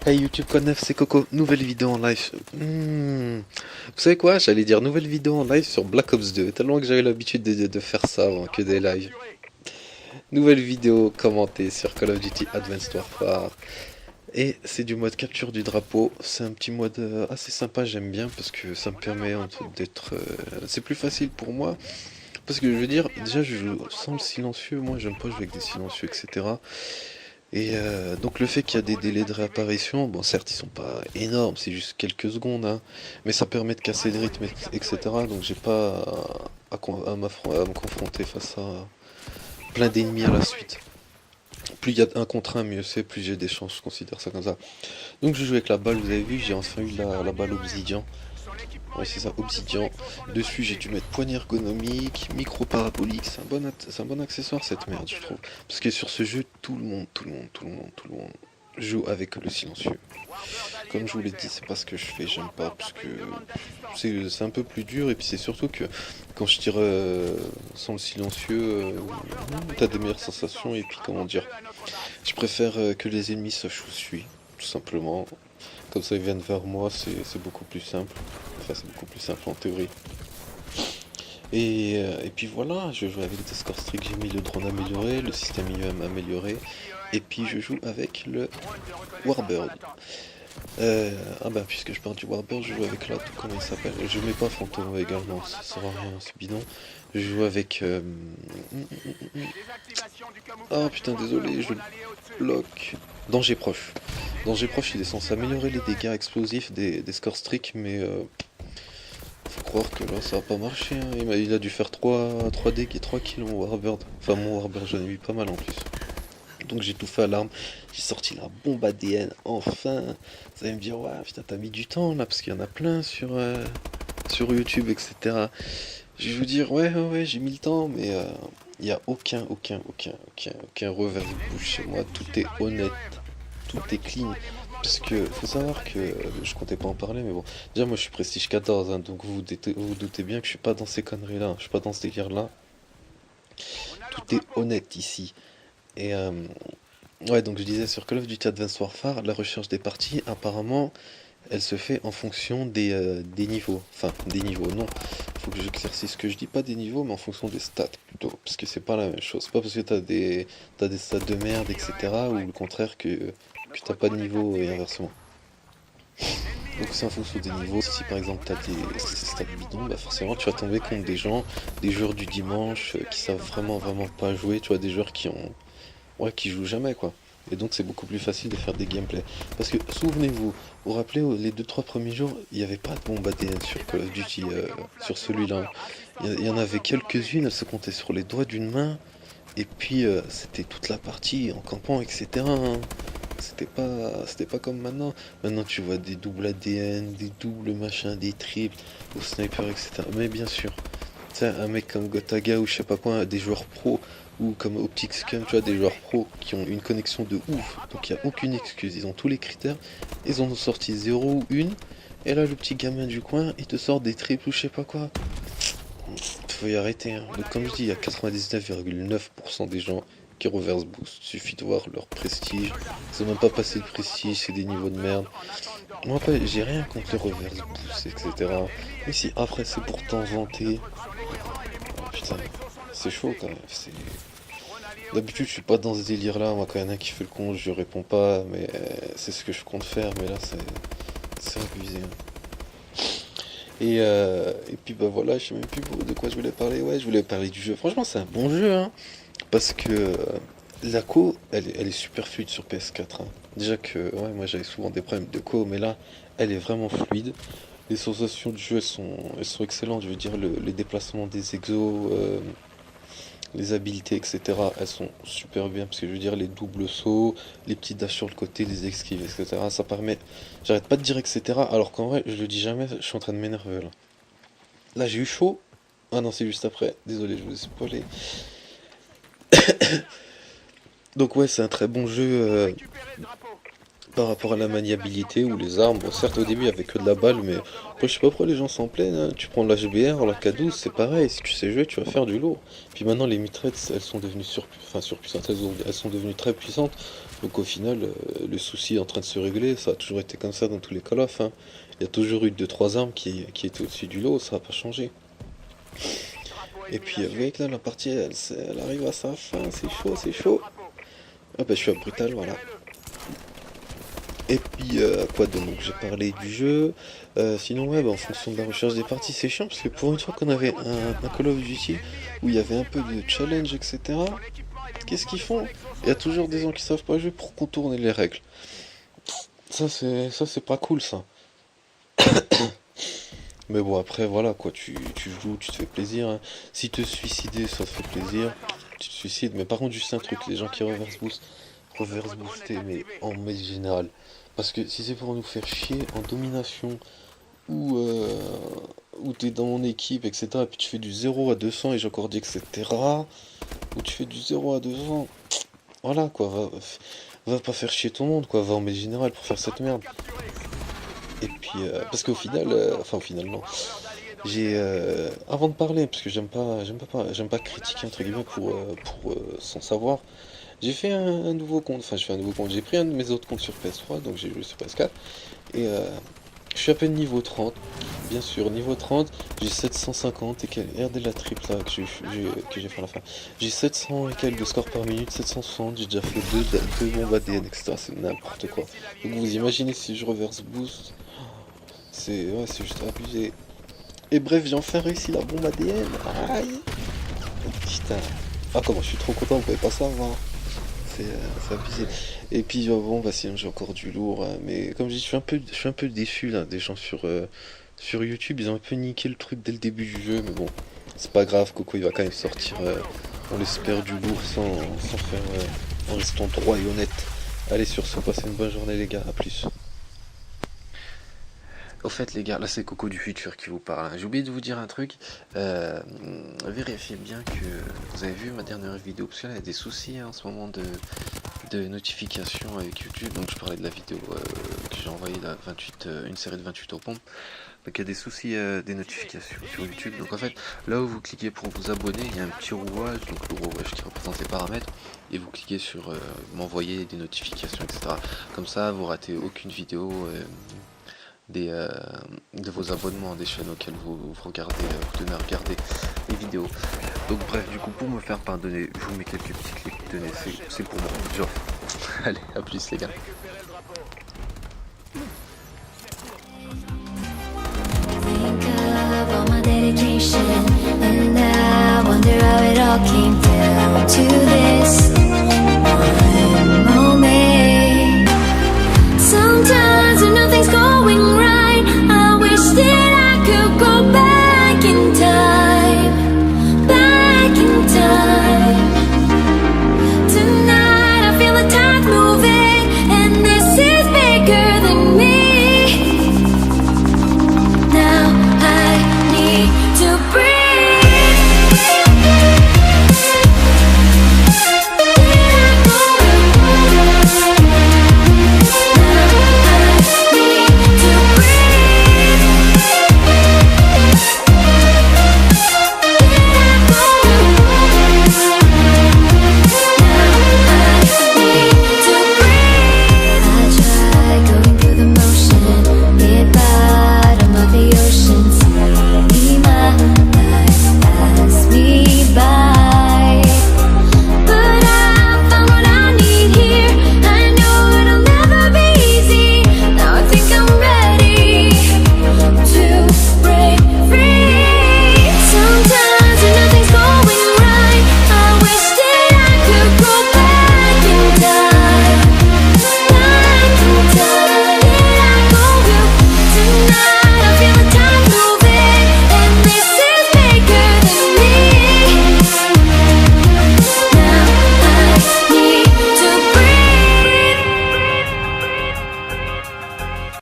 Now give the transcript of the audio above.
Hey YouTube Code 9, c'est Coco, nouvelle vidéo en live. Vous savez quoi? J'allais dire nouvelle vidéo en live sur Black Ops 2, tellement que j'avais l'habitude de faire ça avant que des lives. Nouvelle vidéo commentée sur Call of Duty Advanced Warfare. Et c'est du mode capture du drapeau. C'est un petit mode assez sympa, j'aime bien parce que ça me permet d'être... c'est plus facile pour moi. Parce que je veux dire, déjà je joue sans le silencieux, moi j'aime pas jouer avec des silencieux, etc. Et donc le fait qu'il y a des délais de réapparition, bon certes ils sont pas énormes, c'est juste quelques secondes, hein, mais ça permet de casser le rythme, etc. Donc j'ai pas à me confronter face à plein d'ennemis à la suite. Plus il y a un contre un, mieux c'est, plus j'ai des chances, je considère ça comme ça. Donc je joue avec la balle, vous avez vu, j'ai enfin eu la balle obsidian. Ouais c'est ça, obsidian. Dessus j'ai dû mettre poignée ergonomique, micro parabolique, c'est un bon accessoire cette merde je trouve. Parce que sur ce jeu, tout le monde joue avec le silencieux. Comme je vous l'ai dit, c'est pas ce que je fais, j'aime pas, parce que c'est un peu plus dur, et puis c'est surtout que quand je tire sans le silencieux, t'as des meilleures sensations, et puis comment dire, je préfère que les ennemis sachent où je suis, tout simplement. Comme ça ils viennent vers moi, c'est beaucoup plus simple. Enfin c'est beaucoup plus simple en théorie. Et puis voilà, je joue avec des score streaks, j'ai mis le drone amélioré, le système IEM amélioré, et puis je joue avec le Warbird. Ah bah puisque je parle du Warbird, je joue avec là, tout comment il s'appelle. Je mets pas fantôme également, ça sert à rien, c'est bidon. Je joue avec... Ah putain désolé, je bloque. Danger proche. Danger proche il est censé améliorer les dégâts explosifs des score streaks, mais faut croire que là ça a pas marché, hein. Il a dû faire 3 dégâts et 3 kills mon Warbird. Enfin mon Warbird j'en ai eu pas mal en plus. Donc j'ai tout fait à l'arme, j'ai sorti la bombe ADN, enfin. Vous allez me dire, ouais putain t'as mis du temps là, parce qu'il y en a plein sur YouTube, etc. Je vais vous dire, ouais, j'ai mis le temps, mais il n'y a aucun revers de bouche chez moi, tout est honnête, tout est clean. Parce que faut savoir que je comptais pas en parler, mais bon, déjà moi je suis prestige 14, hein, donc vous vous doutez bien que je suis pas dans ces conneries là, je suis pas dans ce délire là. Tout est honnête ici. Et ouais, donc je disais sur Call of Duty Advanced Warfare, la recherche des parties, apparemment, elle se fait en fonction des niveaux. Enfin, des niveaux, non. Il faut que j'éclaircisse ce que je dis, pas des niveaux, mais en fonction des stats plutôt. Parce que c'est pas la même chose. C'est pas parce que t'as des stats de merde, etc. Ou le contraire que t'as pas de niveau et inversement. Donc c'est en fonction des niveaux. Si par exemple t'as des stats bidons, bah forcément tu vas tomber contre des gens, des joueurs du dimanche qui savent vraiment pas jouer. Tu vois, des joueurs qui ont ouais, qui jouent jamais quoi. Et donc c'est beaucoup plus facile de faire des gameplays. Parce que souvenez-vous, vous vous rappelez, les deux trois premiers jours, il n'y avait pas de bombe ADN sur Call of Duty, sur celui-là. Il y en avait quelques-unes, elles se comptaient sur les doigts d'une main. Et puis c'était toute la partie en campant, etc., hein. C'était pas comme maintenant. Maintenant tu vois des doubles ADN, des doubles machins, des triples, au sniper, etc. Mais bien sûr, tu sais, un mec comme Gotaga ou je sais pas quoi, des joueurs pros, ou comme Optic Scum, tu vois, des joueurs pros qui ont une connexion de ouf. Donc il n'y a aucune excuse, ils ont tous les critères. Ils en ont sorti zéro ou une. Et là, le petit gamin du coin, il te sort des triples ou je sais pas quoi. Faut y arrêter, hein. Donc comme je dis, il y a 99,9% des gens qui reverse boost. Suffit de voir leur prestige. Ils ont même pas passé le prestige, c'est des niveaux de merde. Moi après, j'ai rien contre le reverse boost, etc. Mais si après c'est pour t'en vanter. Oh, putain, c'est chaud quand même. D'habitude je suis pas dans ce délire là, moi quand il y en a qui fait le con, je réponds pas, mais c'est ce que je compte faire, mais là c'est abusé, hein. Et puis bah voilà, je sais même plus de quoi je voulais parler. Ouais, je voulais parler du jeu. Franchement, c'est un bon jeu, hein. Parce que la co, elle est super fluide sur PS4, hein. Déjà que, ouais, moi j'avais souvent des problèmes de co, mais là, elle est vraiment fluide. Les sensations du jeu, elles sont excellentes. Je veux dire, les déplacements des exos, les habilités, etc., elles sont super bien. Parce que je veux dire, les doubles sauts, les petits dashs sur le côté, les esquives, etc., ça permet. J'arrête pas de dire etc., alors qu'en vrai, je le dis jamais, je suis en train de m'énerver là. Là, j'ai eu chaud. Ah non, c'est juste après. Désolé, je vous ai spoilé. Donc ouais, c'est un très bon jeu par rapport à la maniabilité ou les armes. Bon, certes, au début, il y avait que de la balle, mais après, je sais pas pourquoi les gens s'en plaignent, hein. Tu prends l'HBR, la K12, c'est pareil. Si tu sais jouer, tu vas faire du lourd. Puis maintenant, les mitraillettes, elles sont devenues surpuissantes. Elles sont devenues très puissantes. Donc au final, le souci est en train de se régler. Ça a toujours été comme ça dans tous les Call of, hein. Il y a toujours eu deux trois armes qui étaient au-dessus du lot. Ça n'a pas changé. Et puis avec là, la partie, elle arrive à sa fin. C'est chaud, c'est chaud. Ah bah, je suis à brutal, voilà. Et puis, quoi donc, j'ai parlé du jeu. Sinon, ouais, bah, en fonction de la recherche des parties, c'est chiant parce que pour une fois qu'on avait un Call of Duty où il y avait un peu de challenge, etc., qu'est-ce qu'ils font? Il y a toujours des gens qui savent pas jouer pour contourner les règles. Ça c'est pas cool, ça. Mais bon, après, voilà, quoi, tu joues, tu te fais plaisir, hein. Si te suicider, ça te fait plaisir, tu te suicides. Mais par contre, juste un truc, les gens qui reverse booster, mais en mode général. Parce que si c'est pour nous faire chier en domination, ou où t'es dans mon équipe, etc., puis tu fais du 0 à 200, et j'ai encore dit que c'était rare, ou tu fais du 0 à 200, voilà, quoi, va pas faire chier ton monde, quoi, va en mode général pour faire cette merde. Et puis, parce qu'au final, enfin au final non, j'ai, avant de parler, parce que j'aime pas critiquer entre guillemets sans savoir, j'ai fait un nouveau compte, enfin j'ai fait un nouveau compte, j'ai pris un de mes autres comptes sur PS3, donc j'ai joué sur PS4, et je suis à peine niveau 30, bien sûr, niveau 30, j'ai 750 et quelques, regardez la triple là que j'ai fait à la fin, j'ai 700 et quelques de score par minute, 760, j'ai déjà fait deux bombes ADN, etc., c'est n'importe quoi. Donc vous imaginez si je reverse boost, c'est juste abusé. Et bref, j'ai enfin réussi la bombe ADN, aïe, putain, ah comment je suis trop content, vous pouvez pas savoir. C'est abusé. Et puis bon bah sinon j'ai encore du lourd, hein. Mais comme je dis, je suis un peu déçu là, des gens sur YouTube, ils ont un peu niqué le truc dès le début du jeu, mais bon, c'est pas grave, Coco il va quand même sortir, on l'espère, du lourd sans faire, en restant droit et honnête. Allez, sur ce, passez une bonne journée les gars, à plus. Au fait les gars, là c'est Coco du futur qui vous parle, hein. J'ai oublié de vous dire un truc, vérifiez bien que vous avez vu ma dernière vidéo, parce qu'il y a des soucis, hein, en ce moment de notification avec YouTube. Donc je parlais de la vidéo que j'ai envoyée, la 28, une série de 28 aux pompes. Donc il y a des soucis des notifications sur YouTube. Donc en fait, là où vous cliquez pour vous abonner, il y a un petit rouage, donc le rouage qui représente les paramètres, et vous cliquez sur m'envoyer des notifications, etc. Comme ça, vous ratez aucune vidéo de vos abonnements, des chaînes auxquelles vous regardez, vous tenez à regarder les vidéos. Donc bref, du coup, pour me faire pardonner, je vous mets quelques petits clips. Tenez, c'est pour moi, genre. Allez, à plus les gars. Think of all my dedication, and I wonder how it all came down to this.